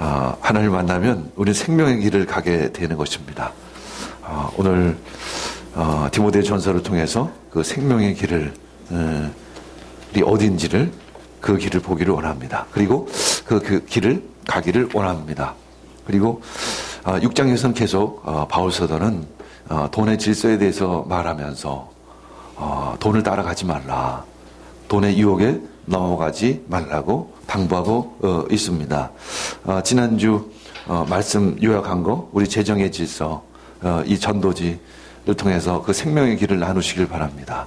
하나님을 만나면 우리는 생명의 길을 가게 되는 것입니다. 오늘 디모데 전서를 통해서 그 생명의 길을 어딘지를 그 길을 보기를 원합니다. 그리고 그 길을 가기를 원합니다. 그리고 6장에서는 계속 바울 사도는 돈의 질서에 대해서 말하면서 돈을 따라가지 말라, 돈의 유혹에 넘어가지 말라고 당부하고 있습니다. 지난주 말씀 요약한 거, 우리 재정의 질서, 이 전도지를 통해서 그 생명의 길을 나누시길 바랍니다.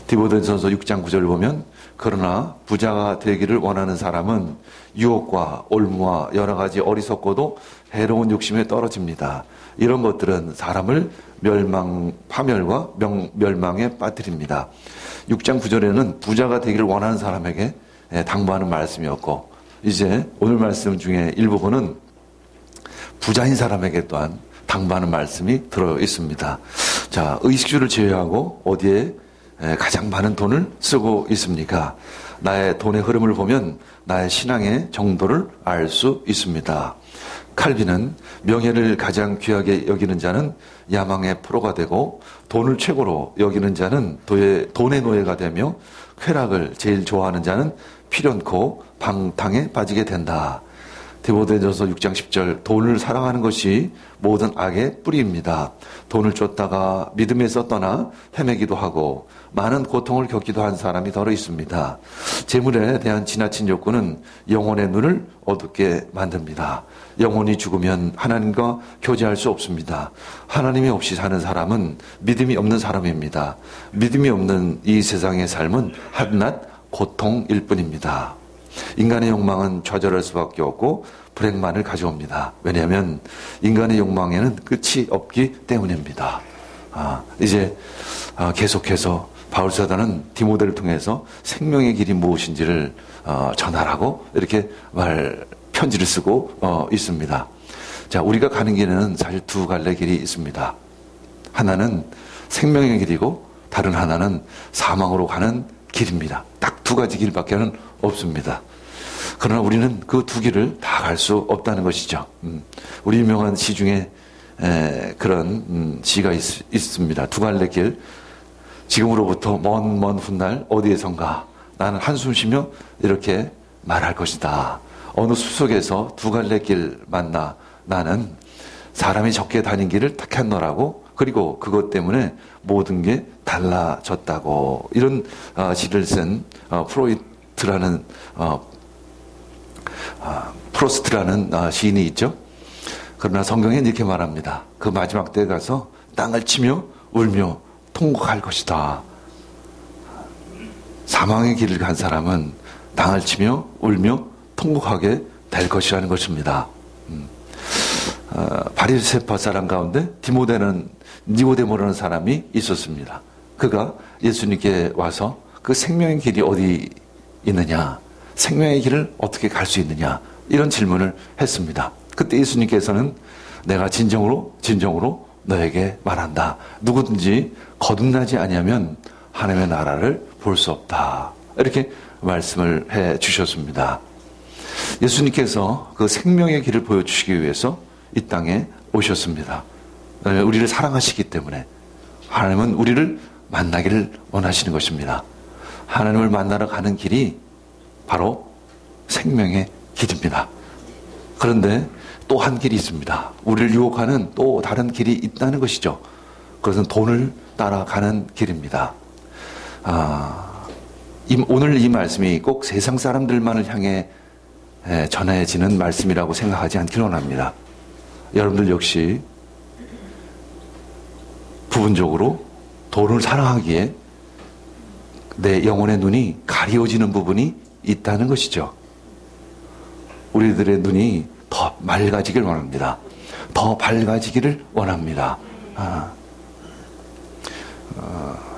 디모데전서 6장 9절을 보면, 그러나 부자가 되기를 원하는 사람은 유혹과 올무와 여러 가지 어리석고도 해로운 욕심에 떨어집니다. 이런 것들은 사람을 파멸과 멸망에 빠뜨립니다. 6장 9절에는 부자가 되기를 원하는 사람에게 당부하는 말씀이었고, 이제 오늘 말씀 중에 일부분은 부자인 사람에게 또한 당부하는 말씀이 들어 있습니다. 자, 의식주를 제외하고 어디에 가장 많은 돈을 쓰고 있습니까? 나의 돈의 흐름을 보면 나의 신앙의 정도를 알 수 있습니다. 칼빈은 명예를 가장 귀하게 여기는 자는 야망의 프로가 되고, 돈을 최고로 여기는 자는 돈의 노예가 되며, 쾌락을 제일 좋아하는 자는 필연코 방탕에 빠지게 된다. 디모데전서 6장 10절, 돈을 사랑하는 것이 모든 악의 뿌리입니다. 돈을 쫓다가 믿음에서 떠나 헤매기도 하고 많은 고통을 겪기도 한 사람이 더러 있습니다. 재물에 대한 지나친 욕구는 영혼의 눈을 어둡게 만듭니다. 영혼이 죽으면 하나님과 교제할 수 없습니다. 하나님이 없이 사는 사람은 믿음이 없는 사람입니다. 믿음이 없는 이 세상의 삶은 한낱 고통일 뿐입니다. 인간의 욕망은 좌절할 수밖에 없고 불행만을 가져옵니다. 왜냐하면 인간의 욕망에는 끝이 없기 때문입니다. 이제 계속해서 바울 사도는 디모데를 통해서 생명의 길이 무엇인지를 전하라고 이렇게 편지를 쓰고 있습니다. 자, 우리가 가는 길에는 사실 두 갈래 길이 있습니다. 하나는 생명의 길이고 다른 하나는 사망으로 가는 길입니다. 딱 두 가지 길밖에는 없습니다. 그러나 우리는 그 두 길을 다 갈 수 없다는 것이죠. 우리 유명한 시 중에 그런 시가 있습니다. 두 갈래 길. 지금으로부터 먼 훗날 어디에선가 나는 한숨 쉬며 이렇게 말할 것이다. 어느 숲속에서 두 갈래 길 만나 나는 사람이 적게 다닌 길을 택했노라고, 그리고 그것 때문에 모든 게 달라졌다고, 이런 시를 쓴 프로스트라는 시인이 있죠. 그러나 성경에 이렇게 말합니다. 그 마지막 때에 가서 땅을 치며 울며 통곡할 것이다. 사망의 길을 간 사람은 땅을 치며 울며 통곡하게 될 것이라는 것입니다. 바리새파 사람 가운데 니고데모라는 사람이 있었습니다. 그가 예수님께 와서 그 생명의 길이 어디 있느냐, 생명의 길을 어떻게 갈 수 있느냐, 이런 질문을 했습니다. 그때 예수님께서는 내가 진정으로 너에게 말한다. 누구든지 거듭나지 아니하면 하나님의 나라를 볼 수 없다. 이렇게 말씀을 해 주셨습니다. 예수님께서 그 생명의 길을 보여주시기 위해서 이 땅에 오셨습니다. 우리를 사랑하시기 때문에 하나님은 우리를 만나기를 원하시는 것입니다. 하나님을 만나러 가는 길이 바로 생명의 길입니다. 그런데 또 한 길이 있습니다. 우리를 유혹하는 또 다른 길이 있다는 것이죠. 그것은 돈을 따라가는 길입니다. 오늘 이 말씀이 꼭 세상 사람들만을 향해 전해지는 말씀이라고 생각하지 않기를 원합니다. 여러분들 역시 부분적으로 돈을 사랑하기에 내 영혼의 눈이 가리워지는 부분이 있다는 것이죠. 우리들의 눈이 더 맑아지길 원합니다. 더 밝아지기를 원합니다.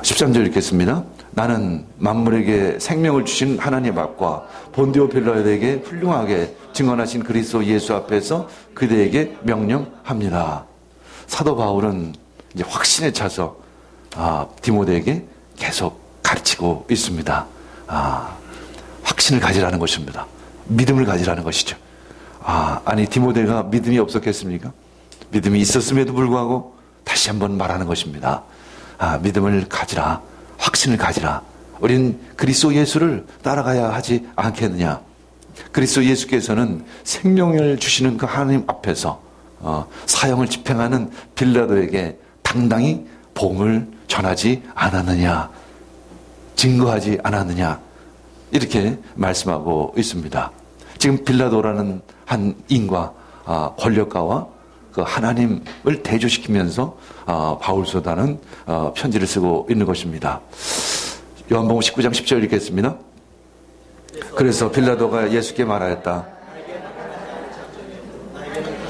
13절 읽겠습니다. 나는 만물에게 생명을 주신 하나님 앞과 본디오 빌라에게 훌륭하게 증언하신 그리스도 예수 앞에서 그대에게 명령합니다. 사도 바울은 이제 확신에 차서 디모데에게 계속 가르치고 있습니다. 확신을 가지라는 것입니다. 믿음을 가지라는 것이죠. 아니 디모데가 믿음이 없었겠습니까? 믿음이 있었음에도 불구하고 다시 한번 말하는 것입니다. 믿음을 가지라. 확신을 가지라. 우린 그리스도 예수를 따라가야 하지 않겠느냐. 그리스도 예수께서는 생명을 주시는 그 하나님 앞에서 사형을 집행하는 빌라도에게 당당히 복음을 전하지 않았느냐, 증거하지 않았느냐, 이렇게 말씀하고 있습니다. 지금 빌라도라는 한 인과 권력가와 그 하나님을 대조시키면서 바울서다는 편지를 쓰고 있는 것입니다. 요한복음 19장 10절 읽겠습니다. 그래서 빌라도가 예수께 말하였다.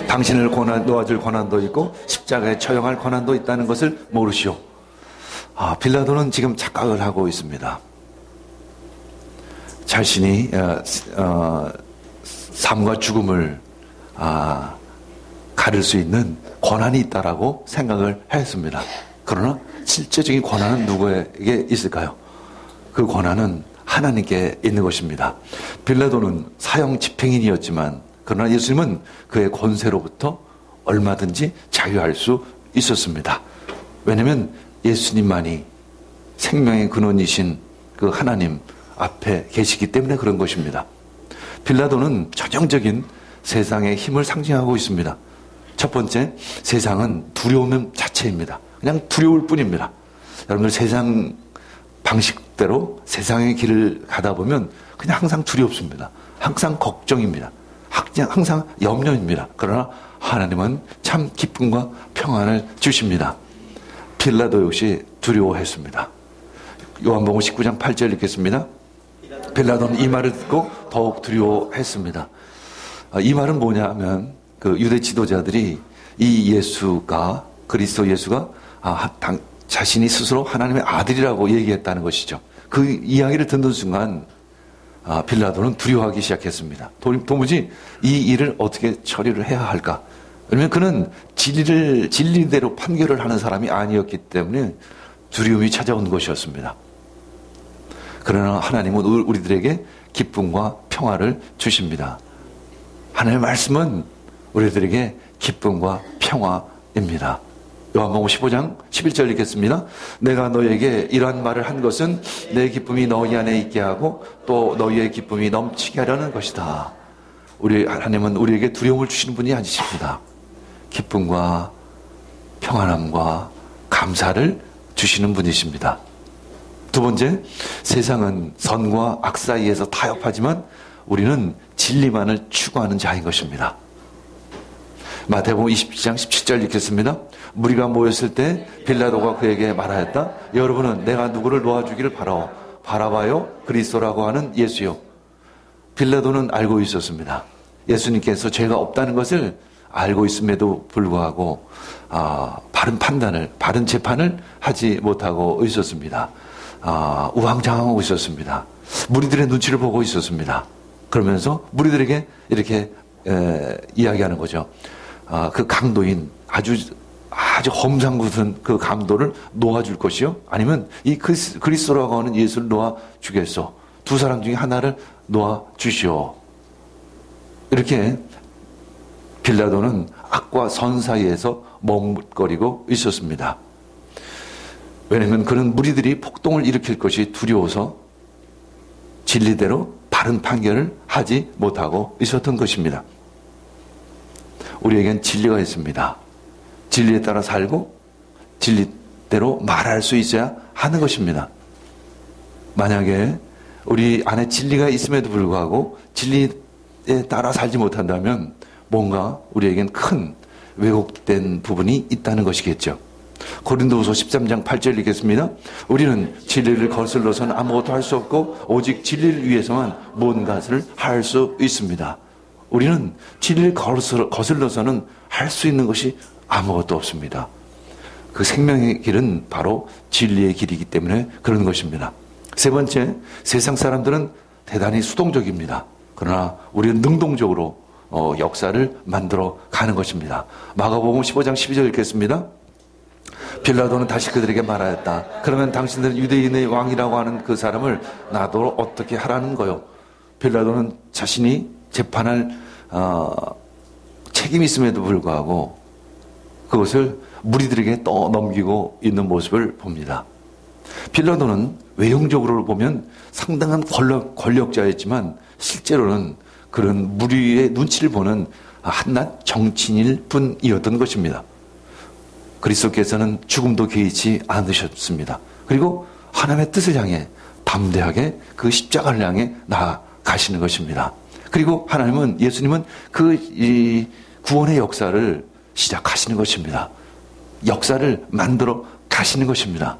당신을 놓아줄 권한도 있고 십자가에 처형할 권한도 있다는 것을 모르시오. 빌라도는 지금 착각을 하고 있습니다. 자신이 삶과 죽음을 가릴 수 있는 권한이 있다라고 생각을 했습니다. 그러나 실제적인 권한은 누구에게 있을까요? 그 권한은 하나님께 있는 것입니다. 빌라도는 사형 집행인이었지만 그러나 예수님은 그의 권세로부터 얼마든지 자유할 수 있었습니다. 왜냐하면 예수님만이 생명의 근원이신 그 하나님 앞에 계시기 때문에 그런 것입니다. 빌라도는 전형적인 세상의 힘을 상징하고 있습니다. 첫 번째, 세상은 두려움 자체입니다. 그냥 두려울 뿐입니다. 여러분들 세상 방식대로 세상의 길을 가다 보면 그냥 항상 두렵습니다. 항상 걱정입니다. 항상 염려입니다. 그러나 하나님은 참 기쁨과 평안을 주십니다. 빌라도 역시 두려워했습니다. 요한복음 19장 8절 읽겠습니다. 빌라도는 이 말을 듣고 더욱 두려워했습니다. 이 말은 뭐냐 하면 그 유대 지도자들이 이 예수가 그리스도 예수가 자신이 스스로 하나님의 아들이라고 얘기했다는 것이죠. 그 이야기를 듣는 순간 빌라도는 두려워하기 시작했습니다. 도무지 이 일을 어떻게 처리를 해야 할까? 왜냐하면 그는 진리대로 판결을 하는 사람이 아니었기 때문에 두려움이 찾아온 것이었습니다. 그러나 하나님은 우리들에게 기쁨과 평화를 주십니다. 하나님의 말씀은 우리들에게 기쁨과 평화입니다. 요한복음 15장 11절 읽겠습니다. 내가 너에게 이러한 말을 한 것은 내 기쁨이 너희 안에 있게 하고 또 너희의 기쁨이 넘치게 하려는 것이다. 우리 하나님은 우리에게 두려움을 주시는 분이 아니십니다. 기쁨과 평안함과 감사를 주시는 분이십니다. 두 번째, 세상은 선과 악 사이에서 타협하지만 우리는 진리만을 추구하는 자인 것입니다. 마태복음 20장 17절 읽겠습니다. 무리가 모였을 때 빌라도가 그에게 말하였다. 여러분은 내가 누구를 놓아주기를 바라오. 바라바요 그리스도라고 하는 예수요. 빌라도는 알고 있었습니다. 예수님께서 죄가 없다는 것을 알고 있음에도 불구하고 바른 판단을, 바른 재판을 하지 못하고 있었습니다. 우왕좌왕하고 있었습니다. 무리들의 눈치를 보고 있었습니다. 그러면서 무리들에게 이렇게 이야기하는 거죠. 그 강도인 아주 험상궂은 그 강도를 놓아줄 것이요? 아니면 이 그리스도라고 하는 예수를 놓아주겠소? 두 사람 중에 하나를 놓아주시오. 이렇게 빌라도는 악과 선 사이에서 머뭇거리고 있었습니다. 왜냐하면 그는 무리들이 폭동을 일으킬 것이 두려워서 진리대로 바른 판결을 하지 못하고 있었던 것입니다. 우리에겐 진리가 있습니다. 진리에 따라 살고 진리대로 말할 수 있어야 하는 것입니다. 만약에 우리 안에 진리가 있음에도 불구하고 진리에 따라 살지 못한다면 뭔가 우리에겐 큰 왜곡된 부분이 있다는 것이겠죠. 고린도후서 13장 8절 읽겠습니다. 우리는 진리를 거슬러서는 아무것도 할 수 없고 오직 진리를 위해서만 무엇인가를 할 수 있습니다. 우리는 진리를 거슬러서는 할 수 있는 것이 아무것도 없습니다. 그 생명의 길은 바로 진리의 길이기 때문에 그런 것입니다. 세 번째, 세상 사람들은 대단히 수동적입니다. 그러나 우리는 능동적으로 역사를 만들어 가는 것입니다. 마가복음 15장 12절 읽겠습니다. 빌라도는 다시 그들에게 말하였다. 그러면 당신들은 유대인의 왕이라고 하는 그 사람을 나도 어떻게 하라는 거요? 빌라도는 자신이 재판할 책임이 있음에도 불구하고 그것을 무리들에게 떠넘기고 있는 모습을 봅니다. 빌라도는 외형적으로 보면 상당한 권력자였지만 실제로는 그런 무리의 눈치를 보는 한낱 정치인일 뿐이었던 것입니다. 그리스도께서는 죽음도 개의치 않으셨습니다. 그리고 하나님의 뜻을 향해 담대하게 그 십자가를 향해 나아가시는 것입니다. 그리고 예수님은 그 구원의 역사를 시작하시는 것입니다. 역사를 만들어 가시는 것입니다.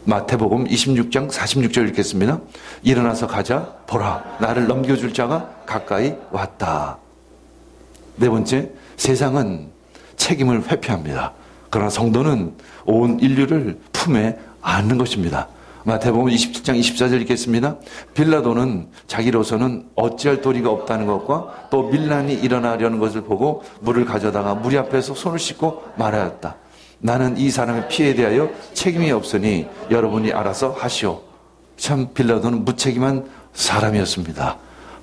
마태복음 26장 46절 읽겠습니다. 일어나서 가자. 보라, 나를 넘겨줄 자가 가까이 왔다. 네 번째, 세상은 책임을 회피합니다. 그러나 성도는 온 인류를 품에 안는 것입니다. 마태복음 27장 24절 읽겠습니다. 빌라도는 자기로서는 어찌할 도리가 없다는 것과 또 밀란이 일어나려는 것을 보고 물을 가져다가 무리 앞에서 손을 씻고 말하였다. 나는 이 사람의 피해에 대하여 책임이 없으니 여러분이 알아서 하시오. 참 빌라도는 무책임한 사람이었습니다.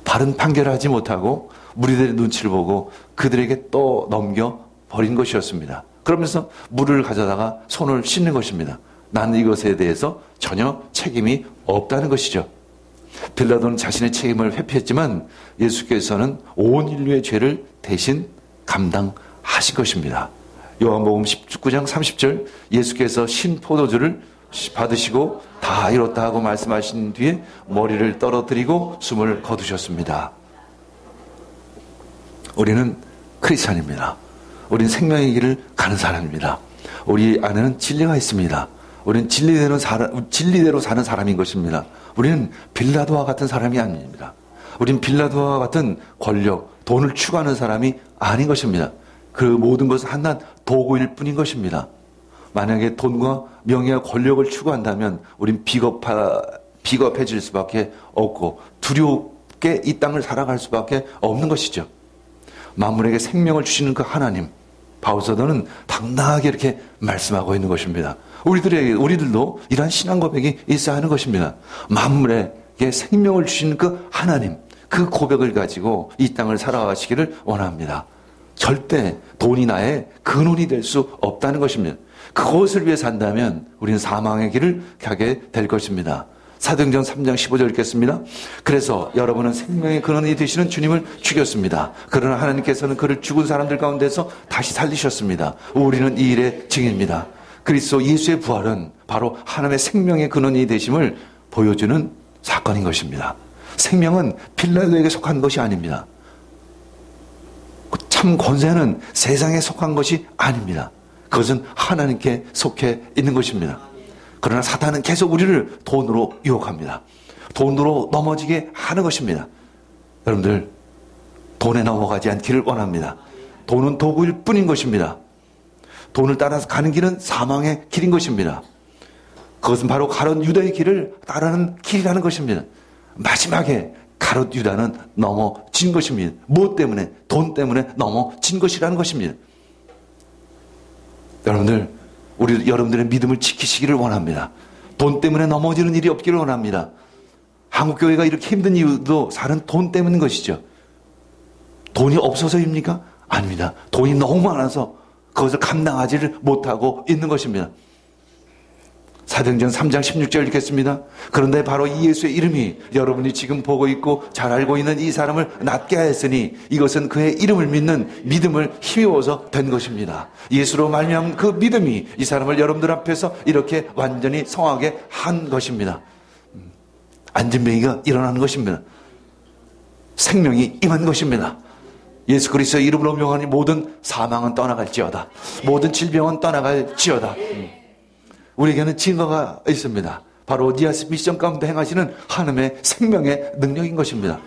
바른 판결을 하지 못하고 무리들의 눈치를 보고 그들에게 또 넘겨버린 것이었습니다. 그러면서 물을 가져다가 손을 씻는 것입니다. 나는 이것에 대해서 전혀 책임이 없다는 것이죠. 빌라도는 자신의 책임을 회피했지만 예수께서는 온 인류의 죄를 대신 감당하신 것입니다. 요한복음 19장 30절 예수께서 신 포도주를 받으시고 다 이뤘다 하고 말씀하신 뒤에 머리를 떨어뜨리고 숨을 거두셨습니다. 우리는 크리스찬입니다. 우리는 생명의 길을 가는 사람입니다. 우리 안에는 진리가 있습니다. 우리는 진리대로 사는 사람인 것입니다. 우리는 빌라도와 같은 사람이 아닙니다. 우리는 빌라도와 같은 권력, 돈을 추구하는 사람이 아닌 것입니다. 그 모든 것은 한낱 도구일 뿐인 것입니다. 만약에 돈과 명예와 권력을 추구한다면 우린 비겁해질 수밖에 없고 두렵게 이 땅을 살아갈 수밖에 없는 것이죠. 만물에게 생명을 주시는 그 하나님, 바울서도는 당당하게 이렇게 말씀하고 있는 것입니다. 우리들도 이러한 신앙 고백이 있어야 하는 것입니다. 만물에게 생명을 주시는 그 하나님, 그 고백을 가지고 이 땅을 살아가시기를 원합니다. 절대 돈이 나의 근원이 될 수 없다는 것입니다. 그것을 위해 산다면 우리는 사망의 길을 가게 될 것입니다. 사도행전 3장 15절 읽겠습니다. 그래서 여러분은 생명의 근원이 되시는 주님을 죽였습니다. 그러나 하나님께서는 그를 죽은 사람들 가운데서 다시 살리셨습니다. 우리는 이 일의 증인입니다. 그리스도 예수의 부활은 바로 하나님의 생명의 근원이 되심을 보여주는 사건인 것입니다. 생명은 빌라도에게 속한 것이 아닙니다. 참 권세는 세상에 속한 것이 아닙니다. 그것은 하나님께 속해 있는 것입니다. 그러나 사탄은 계속 우리를 돈으로 유혹합니다. 돈으로 넘어지게 하는 것입니다. 여러분들, 돈에 넘어가지 않기를 원합니다. 돈은 도구일 뿐인 것입니다. 돈을 따라서 가는 길은 사망의 길인 것입니다. 그것은 바로 가룟 유다의 길을 따르는 길이라는 것입니다. 마지막에 가룟 유다는 넘어진 것입니다. 무엇 때문에? 돈 때문에 넘어진 것이라는 것입니다. 여러분들, 여러분들의 믿음을 지키시기를 원합니다. 돈 때문에 넘어지는 일이 없기를 원합니다. 한국교회가 이렇게 힘든 이유도 사는 돈 때문인 것이죠. 돈이 없어서입니까? 아닙니다. 돈이 너무 많아서 그것을 감당하지를 못하고 있는 것입니다. 사도행전 3장 16절 읽겠습니다. 그런데 바로 이 예수의 이름이 여러분이 지금 보고 있고 잘 알고 있는 이 사람을 낫게 하였으니 이것은 그의 이름을 믿는 믿음을 힘입어서 된 것입니다. 예수로 말미암은 그 믿음이 이 사람을 여러분들 앞에서 이렇게 완전히 성하게 한 것입니다. 안진뱅이가 일어나는 것입니다. 생명이 임한 것입니다. 예수 그리스도의 이름으로 명하니 모든 사망은 떠나갈지어다. 모든 질병은 떠나갈지어다. 우리에게는 증거가 있습니다. 바로 니아스 미션 가운데 행하시는 하나님의 생명의 능력인 것입니다.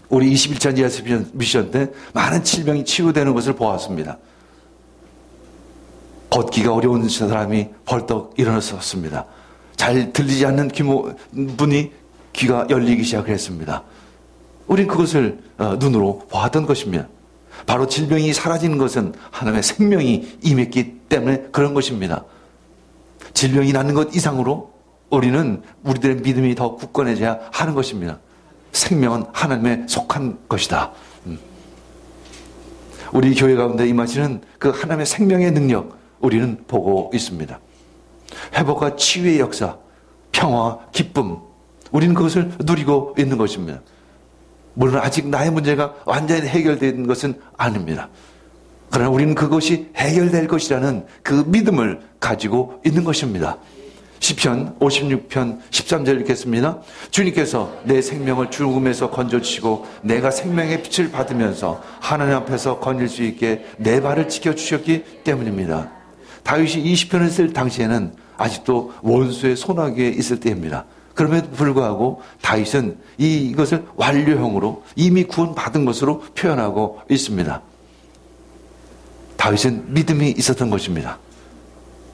우리 21차 니아스 미션 때 많은 질병이 치유되는 것을 보았습니다. 걷기가 어려운 사람이 벌떡 일어났었습니다. 잘 들리지 않는 분이 귀가 열리기 시작했습니다. 우린 그것을 눈으로 보았던 것입니다. 바로 질병이 사라지는 것은 하나님의 생명이 임했기 때문에 그런 것입니다. 질병이 낫는 것 이상으로 우리들의 믿음이 더 굳건해져야 하는 것입니다. 생명은 하나님에 속한 것이다. 우리 교회 가운데 임하시는 그 하나님의 생명의 능력 우리는 보고 있습니다. 회복과 치유의 역사, 평화, 기쁨, 우리는 그것을 누리고 있는 것입니다. 물론 아직 나의 문제가 완전히 해결된 것은 아닙니다. 그러나 우리는 그것이 해결될 것이라는 그 믿음을 가지고 있는 것입니다. 시편 56편 13절 읽겠습니다. 주님께서 내 생명을 죽음에서 건져주시고 내가 생명의 빛을 받으면서 하나님 앞에서 건질 수 있게 내 발을 지켜주셨기 때문입니다. 다윗이 이 시편을 쓸 당시에는 아직도 원수의 손아귀에 있을 때입니다. 그럼에도 불구하고 다윗은 이것을 완료형으로 이미 구원받은 것으로 표현하고 있습니다. 다윗은 믿음이 있었던 것입니다.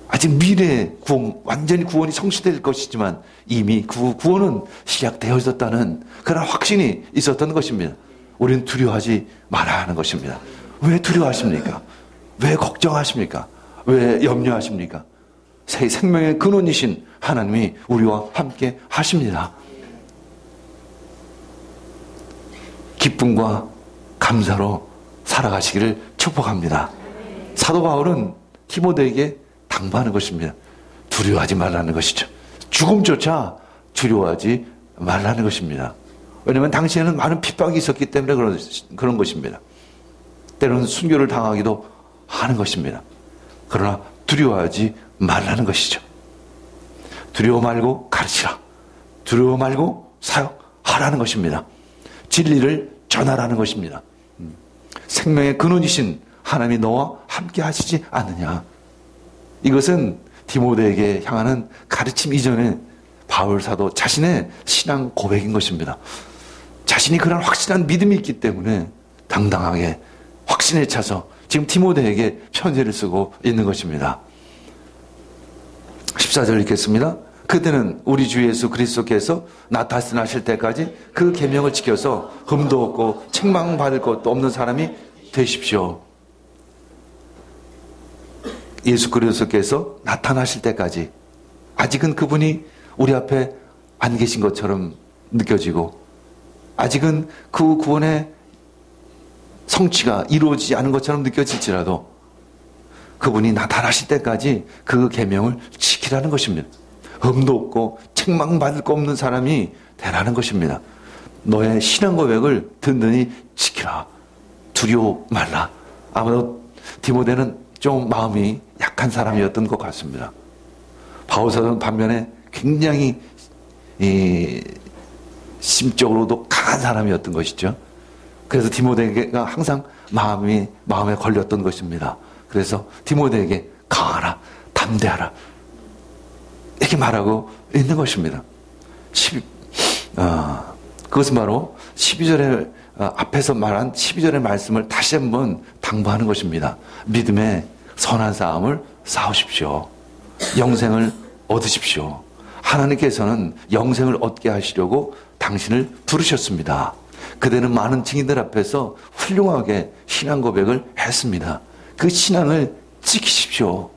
아직 미래의 구원, 완전히 구원이 성취될 것이지만 이미 그 구원은 시작되어 있었다는 그런 확신이 있었던 것입니다. 우리는 두려워하지 말아야 하는 것입니다. 왜 두려워하십니까? 왜 걱정하십니까? 왜 염려하십니까? 새 생명의 근원이신 하나님이 우리와 함께 하십니다. 기쁨과 감사로 살아가시기를 축복합니다. 사도 바울은 디모데에게 당부하는 것입니다. 두려워하지 말라는 것이죠. 죽음조차 두려워하지 말라는 것입니다. 왜냐하면 당시에는 많은 핍박이 있었기 때문에 그런 것입니다. 때로는 순교를 당하기도 하는 것입니다. 그러나 두려워하지 말라는 것이죠. 두려워 말고 가르치라. 두려워 말고 사역하라는 것입니다. 진리를 전하라는 것입니다. 생명의 근원이신 하나님이 너와 함께 하시지 않느냐. 이것은 디모데에게 향하는 가르침 이전에 바울 사도 자신의 신앙 고백인 것입니다. 자신이 그런 확실한 믿음이 있기 때문에 당당하게 확신에 차서 지금 디모데에게 편지를 쓰고 있는 것입니다. 14절 읽겠습니다. 그때는 우리 주 예수 그리스도께서 나타나실 때까지 그 계명을 지켜서 흠도 없고 책망받을 것도 없는 사람이 되십시오. 예수 그리스도께서 나타나실 때까지 아직은 그분이 우리 앞에 안 계신 것처럼 느껴지고 아직은 그 구원의 성취가 이루어지지 않은 것처럼 느껴질지라도 그분이 나타나실 때까지 그 계명을 지키라는 것입니다. 흠도 없고 책망받을 거 없는 사람이 되라는 것입니다. 너의 신앙 고백을 든든히 지키라. 두려워 말라. 아마도 디모데는 좀 마음이 약한 사람이었던 것 같습니다. 바울 사도는 반면에 굉장히 심적으로도 강한 사람이었던 것이죠. 그래서 디모데에게가 항상 마음에 걸렸던 것입니다. 그래서 디모데에게 강하라, 담대하라 이렇게 말하고 있는 것입니다. 그것은 바로 12절에 앞에서 말한 12절의 말씀을 다시 한번 당부하는 것입니다. 믿음의 선한 싸움을 싸우십시오. 영생을 얻으십시오. 하나님께서는 영생을 얻게 하시려고 당신을 부르셨습니다. 그대는 많은 증인들 앞에서 훌륭하게 신앙 고백을 했습니다. 그 신앙을 지키십시오.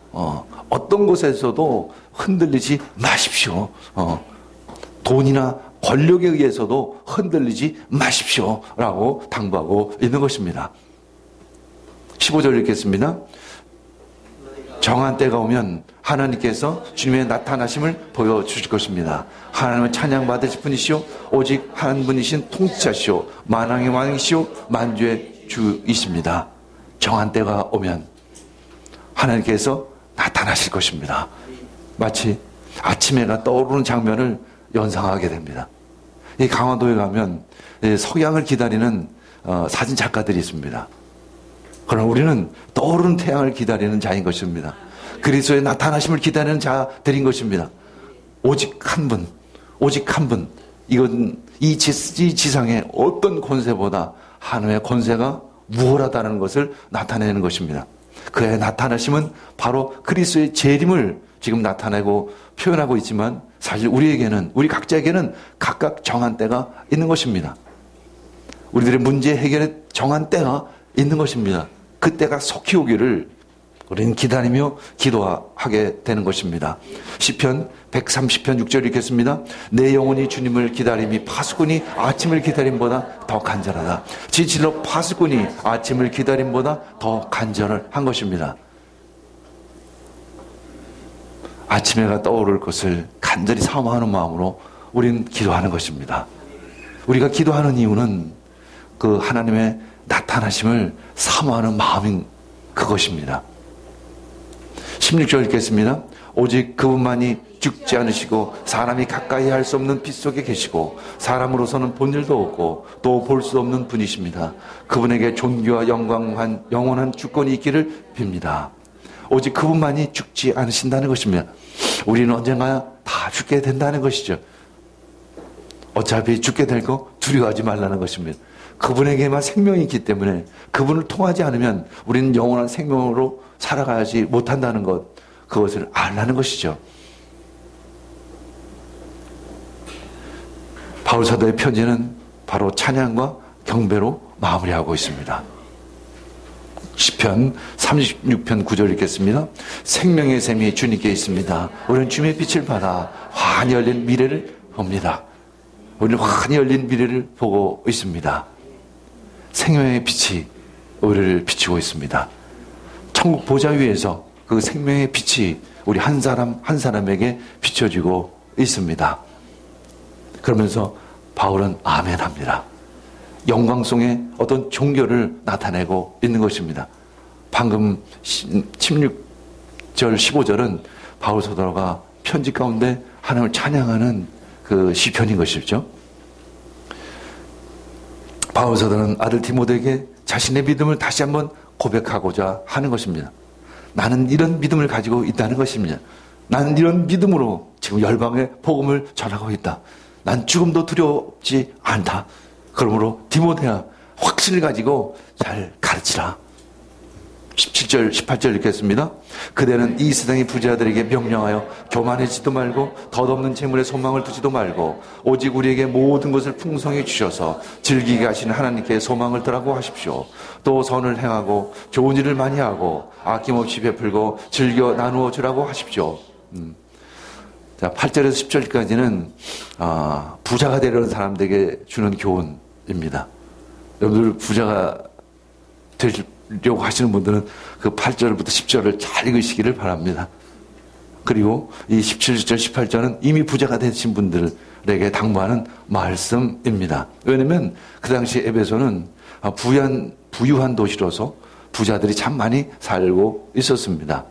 어떤 곳에서도 흔들리지 마십시오. 돈이나 권력에 의해서도 흔들리지 마십시오. 라고 당부하고 있는 것입니다. 15절 읽겠습니다. 정한 때가 오면 하나님께서 주님의 나타나심을 보여주실 것입니다. 하나님은 찬양받으실 분이시오 오직 한 분이신 통치자시오 만왕의 왕이시오 만주의 주이십니다. 정한 때가 오면 하나님께서 나타나실 것입니다. 마치 아침 해가 떠오르는 장면을 연상하게 됩니다. 이 강화도에 가면 석양을 기다리는 사진 작가들이 있습니다. 그러나 우리는 떠오르는 태양을 기다리는 자인 것입니다. 그리스도의 나타나심을 기다리는 자들인 것입니다. 오직 한 분, 오직 한 분. 이건 이 지상의 어떤 권세보다 하나님의 권세가 우월하다는 것을 나타내는 것입니다. 그의 나타나심은 바로 그리스도의 재림을 지금 나타내고 표현하고 있지만 사실 우리에게는, 우리 각자에게는 각각 정한 때가 있는 것입니다. 우리들의 문제 해결에 정한 때가 있는 것입니다. 그때가 속히 오기를 우리는 기다리며 기도하게 되는 것입니다. 시편 130편 6절 읽겠습니다. 내 영혼이 주님을 기다림이 파수꾼이 아침을 기다림보다 더 간절하다. 진실로 파수꾼이 아침을 기다림보다 더 간절한 것입니다. 아침 해가 떠오를 것을 간절히 사모하는 마음으로 우리는 기도하는 것입니다. 우리가 기도하는 이유는 그 하나님의 나타나심을 사모하는 마음인 그것입니다. 16절 읽겠습니다. 오직 그분만이 죽지 않으시고 사람이 가까이 할 수 없는 빛 속에 계시고 사람으로서는 본 일도 없고 또 볼 수 없는 분이십니다. 그분에게 존귀와 영광한 영원한 주권이 있기를 빕니다. 오직 그분만이 죽지 않으신다는 것입니다. 우리는 언젠가 다 죽게 된다는 것이죠. 어차피 죽게 될 거 두려워하지 말라는 것입니다. 그분에게만 생명이 있기 때문에 그분을 통하지 않으면 우리는 영원한 생명으로 살아가지 못한다는 것, 그것을 알라는 것이죠. 바울 사도의 편지는 바로 찬양과 경배로 마무리하고 있습니다. 시편 36편 9절 읽겠습니다. 생명의 샘이 주님께 있습니다. 우리는 주님의 빛을 받아 환히 열린 미래를 봅니다. 우리는 환히 열린 미래를 보고 있습니다. 생명의 빛이 우리를 비추고 있습니다. 천국 보좌 위에서 그 생명의 빛이 우리 한 사람 한 사람에게 비춰지고 있습니다. 그러면서 바울은 아멘합니다. 영광송의 어떤 종교를 나타내고 있는 것입니다. 방금 16절 15절은 바울 사도가 편지 가운데 하나님을 찬양하는 그 시편인 것이죠. 바울 사도는 아들 디모데에게 자신의 믿음을 다시 한번 고백하고자 하는 것입니다. 나는 이런 믿음을 가지고 있다는 것입니다. 나는 이런 믿음으로 지금 열방에 복음을 전하고 있다. 난 죽음도 두렵지 않다. 그러므로 디모데야, 확신을 가지고 잘 가르치라. 17절 18절 읽겠습니다. 그대는 이 세상의 부자들에게 명령하여 교만해지도 말고 덧없는 재물에 소망을 두지도 말고 오직 우리에게 모든 것을 풍성히 주셔서 즐기게 하시는 하나님께 소망을 두라고 하십시오. 또 선을 행하고 좋은 일을 많이 하고 아낌없이 베풀고 즐겨 나누어 주라고 하십시오. 자, 8절에서 10절까지는 부자가 되려는 사람들에게 주는 교훈입니다. 여러분들 부자가 되려고 하시는 분들은 그 8절부터 10절을 잘 읽으시기를 바랍니다. 그리고 이 17절, 18절은 이미 부자가 되신 분들에게 당부하는 말씀입니다. 왜냐하면 그 당시 에베소는 부유한 도시로서 부자들이 참 많이 살고 있었습니다.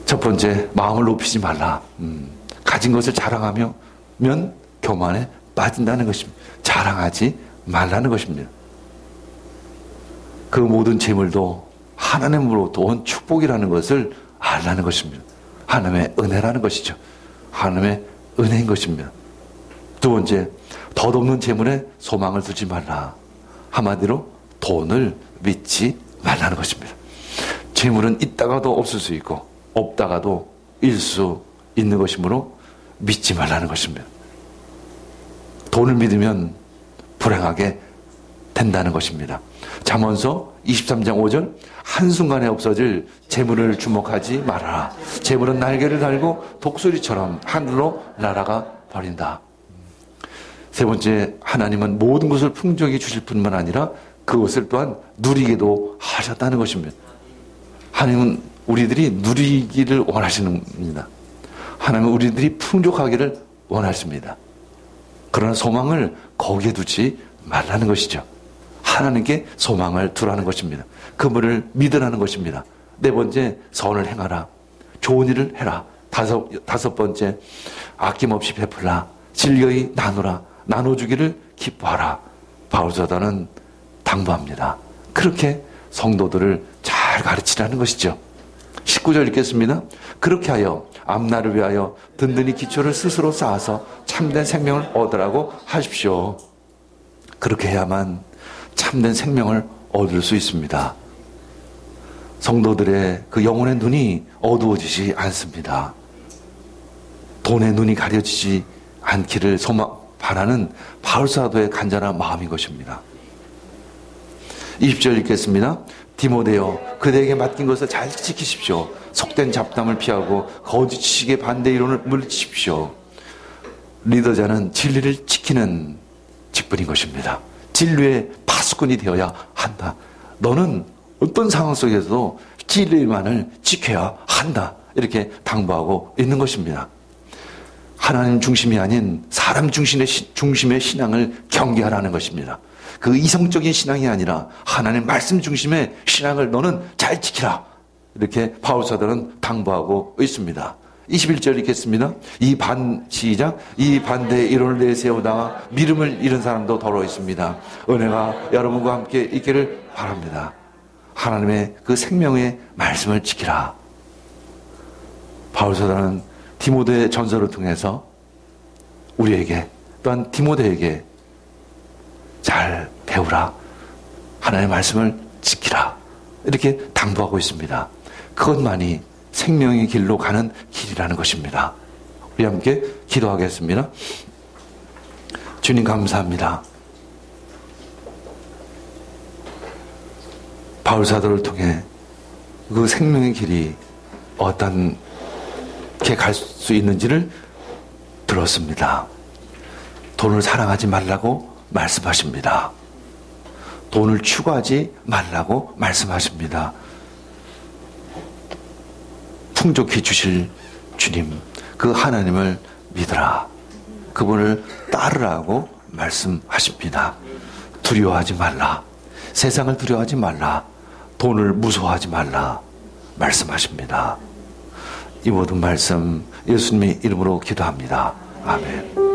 첫 번째, 마음을 높이지 말라. 가진 것을 자랑하면 교만에 빠진다는 것입니다. 자랑하지 말라는 것입니다. 그 모든 재물도 하나님으로부터 온 축복이라는 것을 알라는 것입니다. 하나님의 은혜라는 것이죠. 하나님의 은혜인 것입니다. 두 번째, 덧없는 재물에 소망을 두지 말라. 한마디로 돈을 믿지 말라는 것입니다. 재물은 있다가도 없을 수 있고 없다가도 일 수 있는 것이므로 믿지 말라는 것입니다. 돈을 믿으면 불행하게 된다는 것입니다. 잠언서 23장 5절 한순간에 없어질 재물을 주목하지 말아라. 재물은 날개를 달고 독수리처럼 하늘로 날아가 버린다. 세 번째, 하나님은 모든 것을 풍족히 주실 뿐만 아니라 그것을 또한 누리게도 하셨다는 것입니다. 하나님은 우리들이 누리기를 원하시는 분입니다. 하나님은 우리들이 풍족하기를 원하십니다. 그러나 소망을 거기에 두지 말라는 것이죠. 하나님께 소망을 두라는 것입니다. 그분을 믿으라는 것입니다. 네 번째, 선을 행하라. 좋은 일을 해라. 다섯 번째, 아낌없이 베풀라. 즐거이 나누라. 나눠주기를 기뻐하라. 바울 사도는 당부합니다. 그렇게 성도들을 잘 가르치라는 것이죠. 19절 읽겠습니다. 그렇게 하여 앞날을 위하여 든든히 기초를 스스로 쌓아서 참된 생명을 얻으라고 하십시오. 그렇게 해야만 참된 생명을 얻을 수 있습니다. 성도들의 그 영혼의 눈이 어두워지지 않습니다. 돈의 눈이 가려지지 않기를 바라는 바울 사도의 간절한 마음인 것입니다. 20절 읽겠습니다. 디모데여, 그대에게 맡긴 것을 잘 지키십시오. 속된 잡담을 피하고 거짓 지식의 반대 이론을 물리치십시오. 리더자는 진리를 지키는 직분인 것입니다. 진리의 파수꾼이 되어야 한다. 너는 어떤 상황 속에서도 진리만을 지켜야 한다. 이렇게 당부하고 있는 것입니다. 하나님 중심이 아닌 사람 중심의 신앙을 경계하라는 것입니다. 그 이성적인 신앙이 아니라 하나님 말씀 중심의 신앙을 너는 잘 지키라. 이렇게 바울 사도는 당부하고 있습니다. 21절 읽겠습니다. 이 반대 이론을 내세우다가 믿음을 잃은 사람도 더러 있습니다. 은혜가 여러분과 함께 있기를 바랍니다. 하나님의 그 생명의 말씀을 지키라. 바울 사도는 디모데 전서를 통해서 우리에게 또한 디모데에게 잘 배우라. 하나님의 말씀을 지키라. 이렇게 당부하고 있습니다. 그것만이 생명의 길로 가는 길이라는 것입니다. 우리 함께 기도하겠습니다. 주님 감사합니다. 바울 사도를 통해 그 생명의 길이 어떻게 갈 수 있는지를 들었습니다. 돈을 사랑하지 말라고 말씀하십니다. 돈을 추구하지 말라고 말씀하십니다. 풍족히 주실 주님, 그 하나님을 믿으라. 그분을 따르라고 말씀하십니다. 두려워하지 말라. 세상을 두려워하지 말라. 돈을 무서워하지 말라. 말씀하십니다. 이 모든 말씀 예수님의 이름으로 기도합니다. 아멘.